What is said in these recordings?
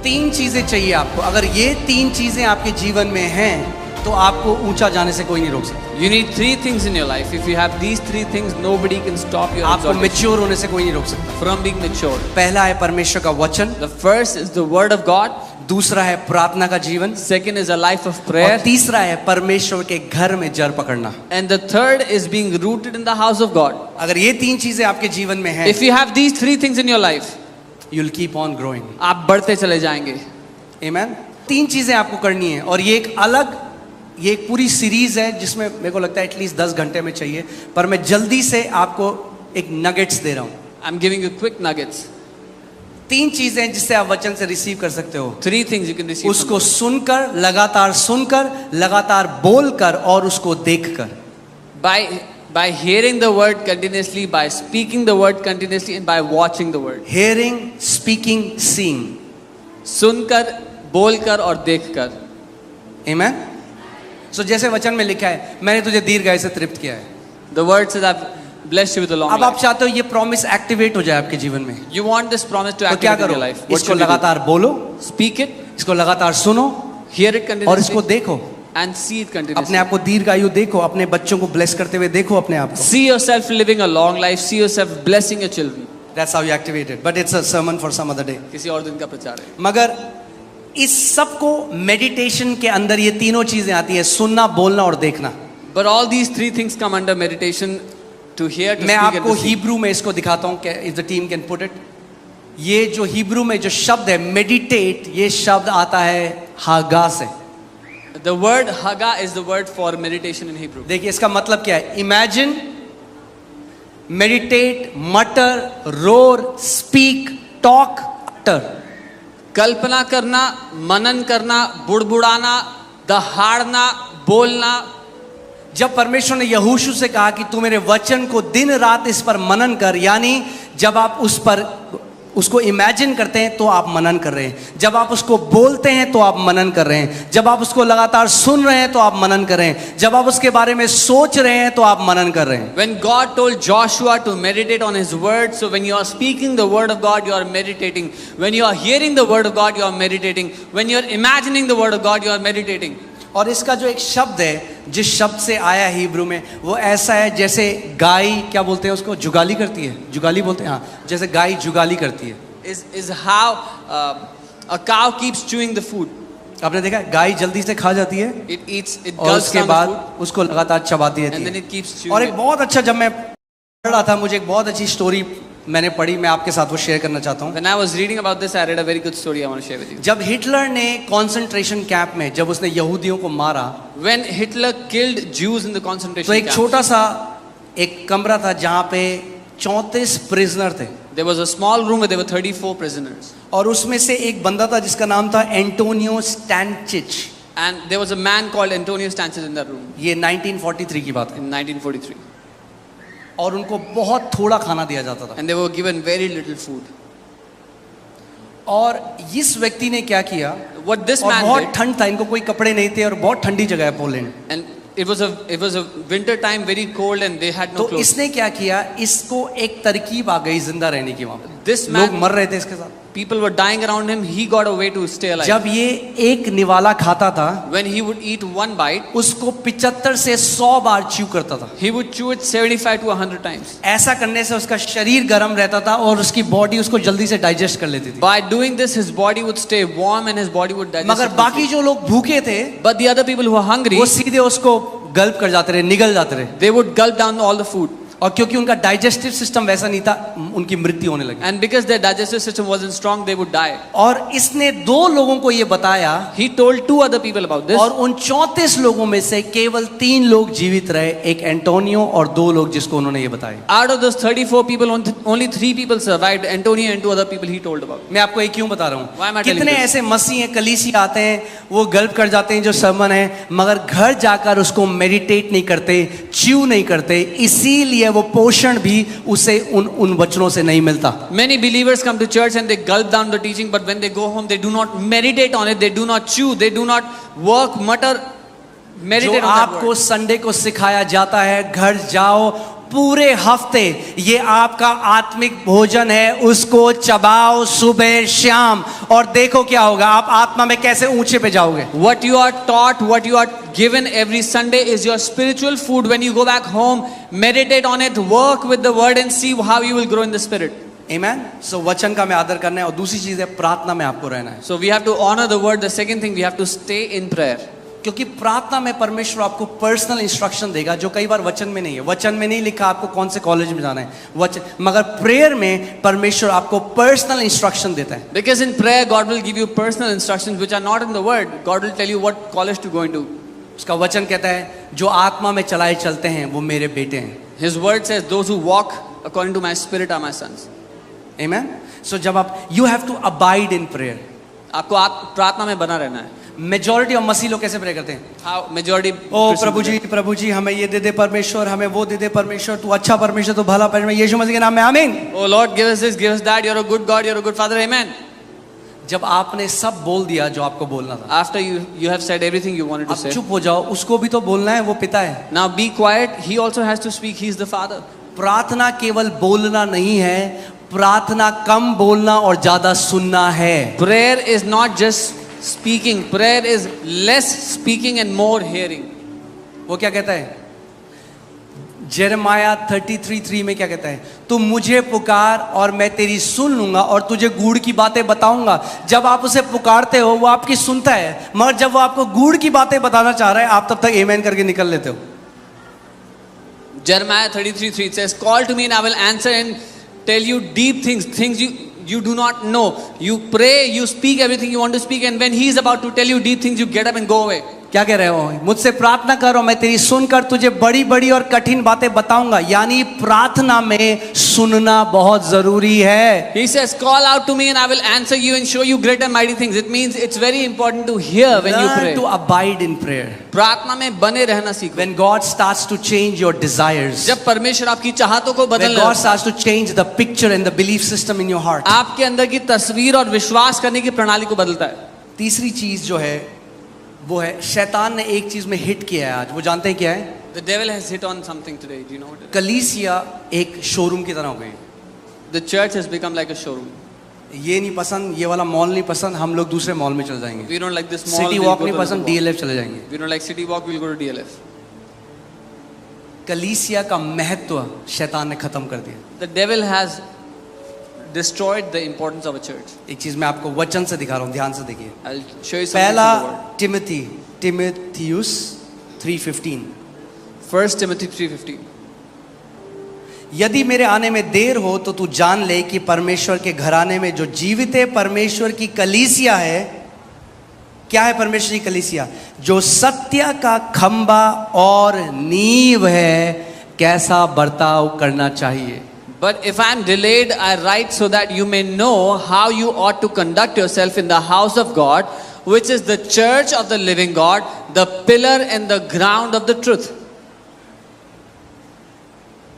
तीन चीजें चाहिए आपको। अगर ये तीन चीजें आपके जीवन में हैं तो आपको ऊंचा जाने से कोई नहीं रोक सकता। You need three things in your life. If you have these three things, nobody can stop your आपको exaltation मैच्योर होने से कोई नहीं रोक सकता। from being mature. पहला है परमेश्वर का वचन, The first is the word of God. दूसरा है प्रार्थना का जीवन, Second is a life of और prayer. तीसरा है परमेश्वर के घर में जड़ पकड़ना। And the third is being rooted in the house of God. अगर ये तीन चीजें आपके जीवन में हैं, If you have these three things in your life, you'll keep on growing. आप बढ़ते चले जाएंगे. Amen? तीन चीजें आपको करनी है, और ये एक पूरी सीरीज है जिसमें मेरे को लगता है एटलीस्ट 10 घंटे में चाहिए, पर मैं जल्दी से आपको एक नगेट्स दे रहा हूं। I'm giving you quick nuggets. तीन चीजें जिससे आप वचन से रिसीव कर सकते हो। Three things you can receive. उसको सुनकर, लगातार बोलकर और उसको देखकर। By hearing the word continuously, by speaking the word continuously, and by watching the word. Hearing, speaking, seeing. सुनकर, बोलकर और देखकर. Amen? So जैसे वचन में लिखा है, मैंने तुझे दीर्घायु से तृप्त किया है। The word says, I've blessed you with a long अब आप life. चाहते हो ये प्रॉमिस एक्टिवेट हो जाए आपके जीवन में, You want this promise to तो क्या activate in करो? your life. What इसको should you do? लगातार बोलो, Speak it, इसको लगातार सुनो, hear it और continuously, इसको देखो। and see it अपने continuously. आप को दीर्घायु देखो, अपने बच्चों को ब्लेस करते हुए देखो अपने आप को। See yourself living a long life. See yourself blessing your children. That's how you activate it. But it's a sermon for some other day. किसी और दिन का प्रचार है. मगर इस सब को मेडिटेशन के अंदर ये तीनों चीजें आती है, सुनना, बोलना और देखना। But all these three things come under meditation: to hear, to मैं speak, and आपको to see. हिब्रू में इसको दिखाता हूँ, if the team can put it. ये जो हिब्रू में जो शब्द है मेडिटेट, ये शब्द आता है हागा से। The word haga is the word for meditation in Hebrew. देखिए इसका मतलब क्या है। इमेजिन, मेडिटेट, मटर, रोर, स्पीक, टॉक, अटर। कल्पना करना, मनन करना, बुड़बुड़ाना, दहाड़ना, बोलना. जब परमेश्वर ने यहोशू से कहा कि तू मेरे वचन को दिन रात इस पर मनन कर, यानी जब आप उसको इमेजिन करते हैं तो आप मनन कर रहे हैं, जब आप उसको बोलते हैं तो आप मनन कर रहे हैं, जब आप उसको लगातार सुन रहे हैं तो आप मनन कर रहे हैं, जब आप उसके बारे में सोच रहे हैं तो आप मनन कर रहे हैं। When God told Joshua to meditate on his word, so when you are speaking the word of God, you are meditating. When you are hearing the word of God, you are meditating. When you are imagining the word of God, you are meditating. और इसका जो एक शब्द है, जिस शब्द से आया है हिब्रू में, वो ऐसा है जैसे गाय, क्या बोलते हैं उसको, जुगाली करती है, जुगाली बोलते हैं, हाँ, जैसे गाय जुगाली करती है। Is how a cow keeps chewing the food. आपने देखा है, गाय जल्दी से खा जाती है It eats, it और gulps उसके down the बाद food, उसको लगातार चबाती and then रहती है। it keeps chewing और it. एक बहुत अच्छा, जब मैं पढ़ रहा था, मुझे एक बहुत अच्छी स्टोरी मैंने पढ़ी, मैं आपके साथ वो शेयर करना चाहता हूँ। When I was reading about this, I read a very good story I want to share with you. जब हिटलर ने कॉन्सेंट्रेशन कैंप में, जब उसने यहूदियों को मारा, When Hitler killed Jews in the तो concentration एक camps, छोटा सा एक कमरा था जहाँ पे 34 प्रिजनर थे, there was a small room where there were 34 prisoners. और उसमें से एक बंदा था जिसका नाम था Antonio स्टैनचिच। And there was a man called Antonio Stanchis in that room ये 1943 की बात है, in 1943. और उनको बहुत थोड़ा खाना दिया जाता था। And they were given very little food. और इस व्यक्ति ने क्या किया, What this और man बहुत did, ठंड था, इनको कोई कपड़े नहीं थे और बहुत ठंडी जगह है Poland, and it was a winter time, very cold, and they had no तो clothes. इसने क्या किया, इसको एक तरकीब आ गई जिंदा रहने की। वहां पे This लोग man, मर रहे थे इसके साथ। people were dying around him. He got a way to stay alive. जब ये एक निवाला खाता था, When he would eat one bite, उसको 75 से 100 बार च्यू करता था। he would chew it 75 to 100 times. ऐसा करने से उसका शरीर गर्म रहता था और उसकी बॉडी उसको जल्दी से डाइजेस्ट कर लेती थी। By doing this, his body would stay warm and his body would digest. मगर it बाकी quickly. जो लोग भूखे थे, But the other people who were hungry, वो सीधे उसको गल्प कर जाते रहे, निगल जाते रहे, they would gulp down all the food. और क्योंकि उनका डाइजेस्टिव सिस्टम वैसा नहीं था, उनकी मृत्यु होने लगी। And because their digestive system wasn't strong, they would die. और इसने 2 लोगों को ये बताया, He told 2 other people about this. और उन 34 लोगों में से केवल 3 लोग जीवित रहे, एक एंटोनियो और 2 लोग जिसको उन्होंने ये बताया। Out of those 34 people, only 3 people survived. Antonio and 2 other people he told about. मैं आपको ये क्यों बता रहा Why am I हूँ, telling कितने this? ऐसे मसीह हैं, कलीसी आते हैं, वो गल्प कर जाते हैं जो सरमन है, मगर घर जाकर उसको मेडिटेट नहीं करते, च्यू नहीं करते, इसीलिए वो पोषण भी उसे उन वचनों से नहीं मिलता। Many believers come to church and they gulp down the teaching, but when they go home, they do not meditate on it, they do not chew, they do not work, mutter, meditate जो on that आपको word. Sunday को सिखाया जाता है, घर जाओ, पूरे हफ्ते ये आपका आत्मिक भोजन है, उसको चबाओ सुबह शाम, और देखो क्या होगा, आप आत्मा में कैसे ऊंचे पे जाओगे। What you are taught, what you are given every Sunday is your spiritual food. When you go back home, meditate on it, work with the word and see how you will grow in the spirit. Amen. So वचन का हमें आदर करना है, और दूसरी चीज है प्रार्थना में आपको रहना है, So we have to honor the word. The second thing, we have to stay in prayer. क्योंकि प्रार्थना में परमेश्वर आपको पर्सनल इंस्ट्रक्शन देगा जो कई बार वचन में नहीं है। वचन में नहीं लिखा आपको कौन से कॉलेज में जाना है वचन, मगर प्रेयर में परमेश्वर आपको पर्सनल इंस्ट्रक्शन देता है। Because in prayer, God will give you personal instructions which are not in the word. God will tell you what college to go into. उसका वचन कहता है जो आत्मा में चलाए चलते हैं वो मेरे बेटे हैं। His word says, those who walk according to my spirit are my sons. Amen. So जब आप you have to abide in prayer. आपको प्रार्थना में बना रहना है। मेजॉरिटी ऑफ मसीह लोग कैसे प्रे करते हैं? How majority ओ प्रभु जी हमें ये दे दे परमेश्वर, हमें वो दे दे परमेश्वर, तू अच्छा परमेश्वर, तू भला परमेश्वर, यीशु मसीह के नाम में आमीन। Oh Lord, give us this, give us that. You're a good God, you're a good Father. Amen. जब आपने सब बोल दिया जो आपको बोलना था, After you have said everything you wanted to अब say. चुप हो जाओ, उसको भी तो बोलना है, वो पिता है। Now be quiet. He also has to speak. He's the Father. प्रार्थना केवल बोलना नहीं है, प्रार्थना कम बोलना और ज्यादा सुनना है। Prayer is not just speaking. Prayer is less speaking and more hearing. वो क्या कहता है? जेरेमाया 33:3 में क्या कहता है? तू मुझे पुकार और मैं तेरी सुन लूंगा और तुझे गूढ़ की बातें बताऊंगा। जब आप उसे पुकारते हो वो आपकी सुनता है, मगर जब वो आपको गूढ़ की बातें बताना चाह रहा है आप तब तक आमेन करके निकल लेते हो। Jeremiah 33:3 it says, call to me and I will answer and tell you deep things, things you do not know. You pray, you speak everything you want to speak, and when he is about to tell you deep things, you get up and go away. क्या कह रहे हो? मुझसे प्रार्थना करो, मैं तेरी सुनकर तुझे बड़ी बड़ी और कठिन बातें बताऊंगा। यानी प्रार्थना में सुनना बहुत जरूरी है। He says, call out to me and I will answer you and show you great and mighty things. It means it's very important to hear when you pray. Learn to abide in prayer. प्रार्थना में बने रहना सीखो। When God starts to change your desires, जब परमेश्वर आपकी चाहतों को when बदलने God starts to change the picture and the belief system in your heart, आपके अंदर की तस्वीर और विश्वास करने की प्रणाली को बदलता है। तीसरी चीज जो है वो है, शैतान ने एक चीज में हिट किया है आज, वो जानते हैं क्या है? The devil has hit on something today. Do you know what it is? कलीसिया एक शोरूम की तरह हो गई। The church has become like a showroom. ये नहीं पसंद, ये वाला मॉल नहीं पसंद, हम लोग दूसरे मॉल में चले जाएंगे। We don't like this mall. City we'll walk go नहीं to पसंद, another mall. DLF चले जाएंगे। We don't like city walk. We'll go to DLF. कलीसिया का महत्व शैतान ने खत्म कर दिया। The devil has destroyed the importance of a church. एक चीज मैं आपको वचन से दिखा रहा हूँ, ध्यान से देखिए। I'll show you something पहला from the word. टिमोथेयुस 3:15, 1 Timothy 3:15. यदि मेरे आने में देर हो तो तू जान ले कि परमेश्वर के घराने में जो जीवित परमेश्वर की कलीसिया है, क्या है परमेश्वर की कलीसिया? जो सत्य का खंबा और नींव है, कैसा बर्ताव करना चाहिए। But if I am delayed, I write so that you may know how you ought to conduct yourself in the house of God, which is the church of the living God, the pillar and the ground of the truth.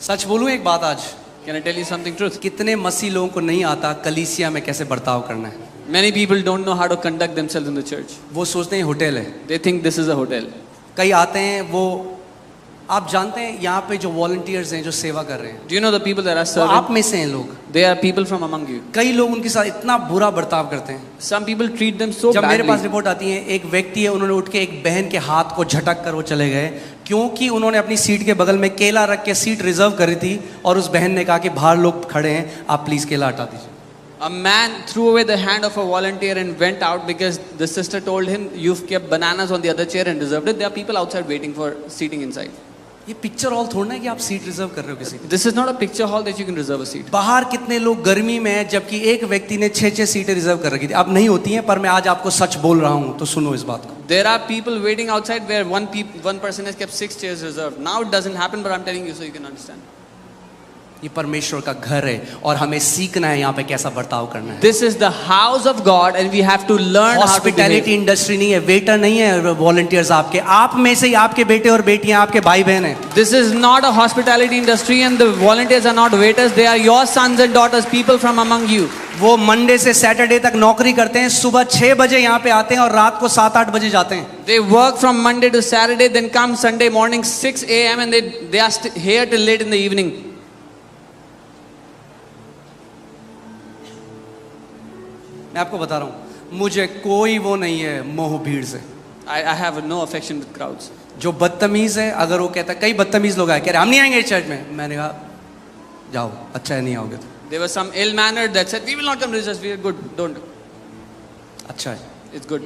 सच बोलूं एक बात आज, Can I tell you something truth? कितने मसीह लोगों को नहीं आता कलीसिया में कैसे बर्ताव करना है। Many people don't know how to conduct themselves in the church. वो सोचते हैं होटल है। They think this is a hotel. कई आते हैं, वो आप जानते हैं यहाँ पे जो वॉलंटियर्स हैं जो सेवा कर रहे हैं, Do you know the people that are वो serving? आप में से हैं लोग। They are people from among you. कई लोग उनके साथ इतना बुरा बर्ताव करते हैं। Some people treat them so जब मेरे पास badly. रिपोर्ट आती है, एक व्यक्ति है, उन्होंने उठ के एक बहन के हाथ को झटक कर वो चले गए, क्योंकि उन्होंने अपनी सीट के बगल में केला रख के सीट रिजर्व करी थी, और उस बहन ने कहा कि बाहर लोग खड़े हैं, आप प्लीज केला हटा दीजिए। A man threw away the hand of a volunteer and went out because the sister told him, "You've kept bananas on the other chair and reserved it." There are people outside waiting for seating inside. ये picture hall थोड़ा है कि आप seat reserve कर रहे हो किसी की। This is not a picture hall that you can reserve a seat. बाहर कितने लोग गर्मी में हैं, जबकि एक व्यक्ति ने 6-6 सीटें रिजर्व कर रखी थी। अब नहीं होती हैं, पर मैं आज आपको सच बोल रहा हूं, तो सुनो इस बात को। There are people waiting outside where one person has kept 6 chairs reserved. Now it doesn't happen, but I'm telling you so you can understand. ये परमेश्वर का घर है और हमें सीखना है यहाँ पे कैसा बर्ताव करना है। This is the house of God and we have to learn how to hospitality behave. Industry नहीं है, वेटर नहीं है वॉलंटियर्स आपके, आप में से ही आपके बेटे और बेटियां, आपके भाई बहन हैं। This is not a hospitality industry and the volunteers are not waiters. They are your sons and daughters, people from among you. वो मंडे से सैटरडे तक नौकरी करते हैं, सुबह 6 बजे यहाँ पे आते हैं और रात को 7-8 बजे जाते हैं। They work from Monday to Saturday, then come Sunday morning 6 a.m. and they are here till late in the evening. मैं आपको बता रहा हूँ, मुझे कोई वो नहीं है मोह भीड़ से। I have no affection with crowds. जो बदतमीज है, अगर वो कहता है, कई बदतमीज लोग आए कह रहे हम नहीं आएंगे चर्च में, मैंने कहा जाओ, अच्छा है नहीं आओगे तो। There was some ill-mannered that said, we will not come to church, we are good, don't. अच्छा है। It's good.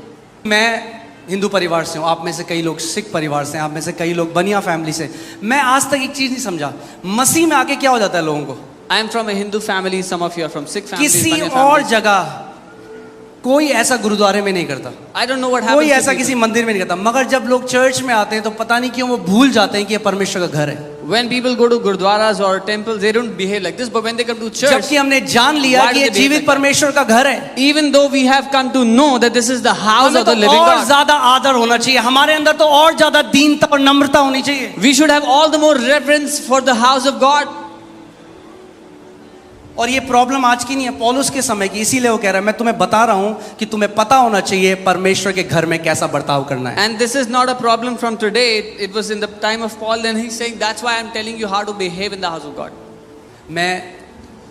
मैं हिंदू परिवार से हूँ, आप में से कई लोग सिख परिवार से हैं, आप में से कई लोग बनिया फैमिली से। मैं आज तक एक चीज नहीं समझा, मसीह में आके क्या हो जाता है लोगों को। I am from a Hindu family, some of you are from Sikh families. किसी Banya और families. जगह कोई ऐसा गुरुद्वारे में नहीं करता, I don't know what happens. कोई to ऐसा people. किसी मंदिर में नहीं करता, मगर जब लोग चर्च में आते हैं तो पता नहीं क्यों वो भूल जाते हैं कि ये परमेश्वर का घर है। When people go to gurdwaras or temples, they don't behave like this. But when they come to church, जबकि हमने जान लिया Why do कि ये they behave जीवित like that? परमेश्वर का घर है, even though we have come to know that this is the house हमें of the तो living और God, ज्यादा आदर होना चाहिए, हमारे अंदर तो और ज्यादा दीनता और नम्रता होनी चाहिए। we should have all the more reverence for the house of God. और ये प्रॉब्लम आज की नहीं है, पौलुस के समय की, इसीलिए वो कह रहा है मैं तुम्हें बता रहा हूं कि तुम्हें पता होना चाहिए परमेश्वर के घर में कैसा बर्ताव करना है। And this is not a problem from today. It was in the time of Paul, and he's saying that's why I'm telling you how to behave in the house of God. मैं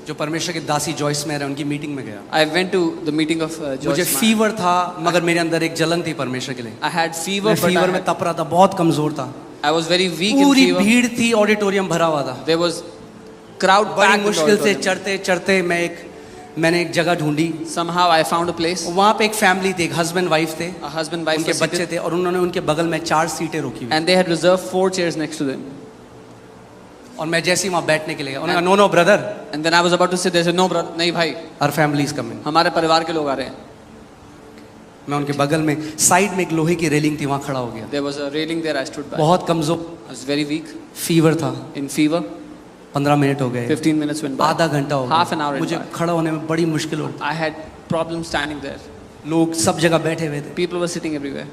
जो परमेश्वर के दासी Joyce में रहे उनकी meeting में गया, I went to the meeting of मुझे Joyce Meyer. फीवर था, मगर मेरे अंदर एक जलन थी परमेश्वर के लिए। I had fever, मैं but फीवर में तप रहा था, बहुत कमजोर था, I was very weak in पूरी fever. भीड़ थी, ऑडिटोरियम भरा हुआ था। There was crowd बड़ी packed. in the मुश्किल से auditorium. चढ़ते चढ़ते मैंने एक जगह ढूंढी, Somehow I found a place. वहाँ पे एक फैमिली थी, एक हस्बैंड वाइफ थे, A husband, wife उनके were बच्चे seated, थे और उन्होंने उनके बगल में 4 सीटें रोकी हुई। and they had reserved 4 chairs next to them. और मैं जैसे ही वहाँ बैठने के लिए गया, उन्होंने कहा no brother, And then I was about to say, they said, no brother, नहीं भाई, आवर फैमिली इज कमिंग। हमारे परिवार के लोग आ रहे हैं. मैं उनके बगल में साइड में एक लोहे की रेलिंग थी, वहाँ खड़ा हो गया। There was a railing there, I stood by. बहुत कमजोर, I was very weak, fever था, in fever. 15 मिनट हो गए, 15 minutes went by. आधा घंटा हो Half an गया, hour went मुझे by. खड़ा होने में बड़ी मुश्किल होती। I had problems standing there. लोग सब जगह बैठे हुए थे। People were sitting everywhere.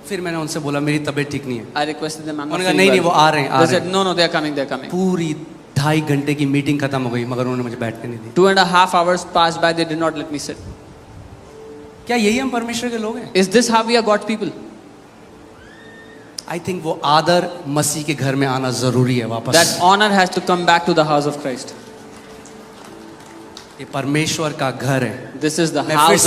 फिर मैंने उनसे बोला मेरी तबीयत ठीक नहीं है। I requested them, I'm not उन्होंने कहा feeling नहीं well. वो आ रहे हैं, आ They रहे said, हैं। no, no, they're coming, they're coming. पूरी 2.5 घंटे की मीटिंग खत्म हो गई, मगर उन्होंने मुझे बैठने नहीं दी। 2.5 hours passed by, they did not let me sit. क्या यही हम परमेश्वर के लोग हैं? Is this how we are God's people? I think वो आदर मसीह के घर में आना जरूरी है वापस। That honor has to come back to the house of Christ. ये परमेश्वर का घर है। This is the मैं फिर house